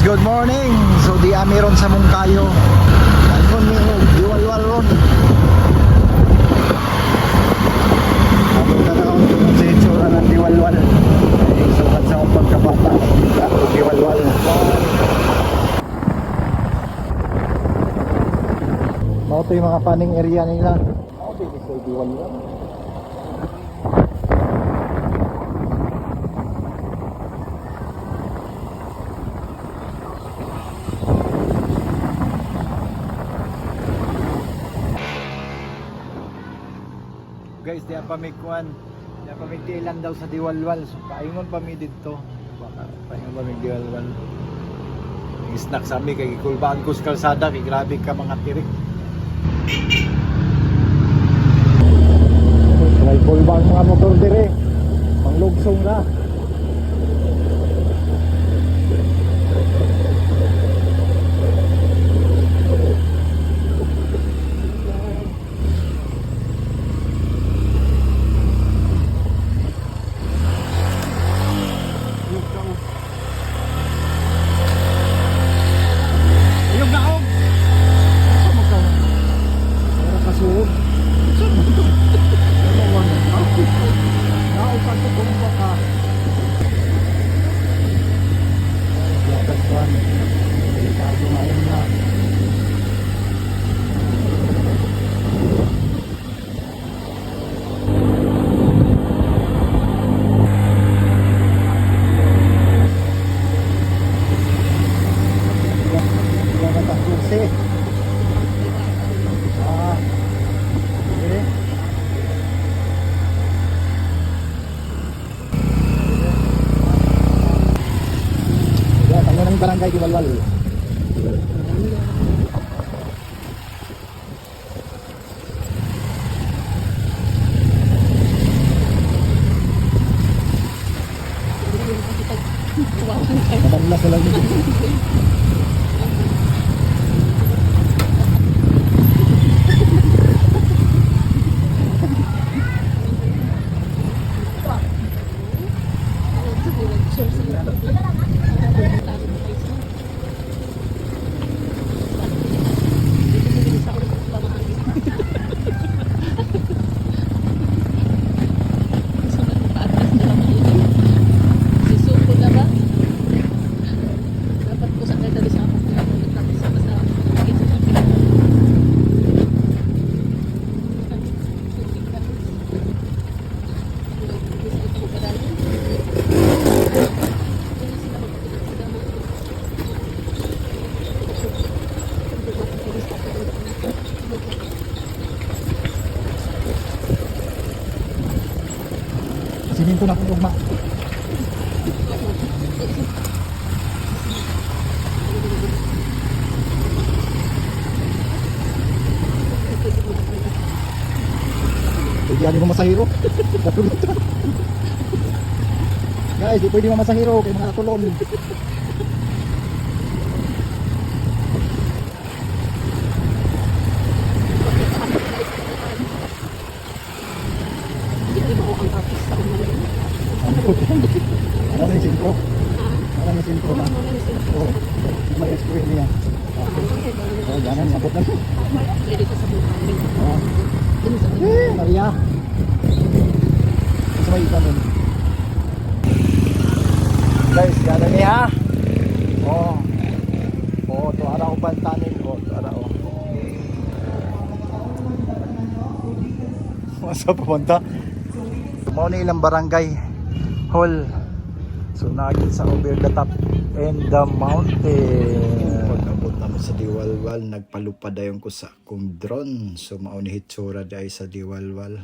good morning. So di amiron sa Mungkayo. Ayun mi diwalwal ron. Ako na lang sa itsura ng diwalwal. Ay sukat sa akong pagkabata. Ako diwalwal. Mga ito yung mga paning area nila. Ako din ito diwalwal. Guys, diyan pa may kuan. Diyan pa may tilan daw sa Diwalwal. So paingon pa mi dito. Baka paingon pa mi Diwalwal. Yung snack sa amin kay kulbaan ko sa kalsada kay grabe ka mga tirik. May kulbaan mga motor dire. Manglugsong na. Barangay Diwalwal. Madalas na lang dito. Sininto na kong ugma. Pwede ano masahiro. Guys, di pwede masahiro kay mga tulon. Ano yung sintro? Ano yung sintro na? Oo. May explain niya. Oo, jangan sabot na. Oo. Maria. Gusto mo ikan nun? Guys, gano'n niya. Oo. Oo, ito araw bantanin ko. Ito araw. Masa pupunta? Mao na ilang barangay hall. So naagit sa over the top and the mountain. Pag-abot naman sa Diwalwal, nagpalupad dayon ko sa kong drone. So mao ni hitsura dai sa Diwalwal.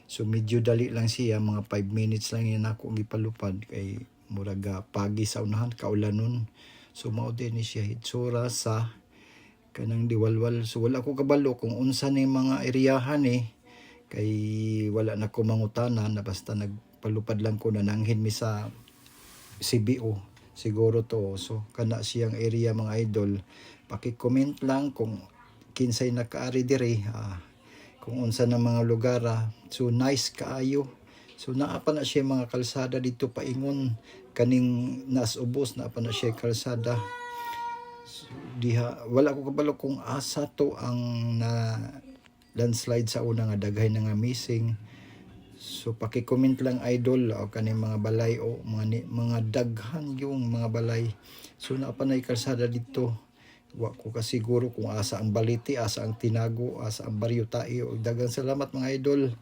So medyo dali lang siya, mga 5 minutes lang yan ako gipalupad kay muraga pagi sa unahan kaulanon. So mao din ni siya hitsura sa kanang Diwalwal. So wala ko kabalo kung unsa ni mga eryahan kay wala na ko mangutanan na basta nagpalupad lang ko na nanghin mi sa CBO siguro to. So kana siyang area mga idol, paki-comment lang kung kinsay nakaari dire, kung unsa na mga lugar. So nice kaayo. So naa pa na siya mga kalsada dito paingon kaning nas ubos, naa pa na siya kalsada. diha wala ko kabalo kung asa to ang na landslide sa una nga daghay na nga missing. So paki-comment lang idol o kani mga balay o mga daghan yung mga balay. So napanay kalsada dito. Wa ko kasiguro kung asa ang baliti, asa ang tinago, asa ang baryo tayo. Daghang salamat mga idol.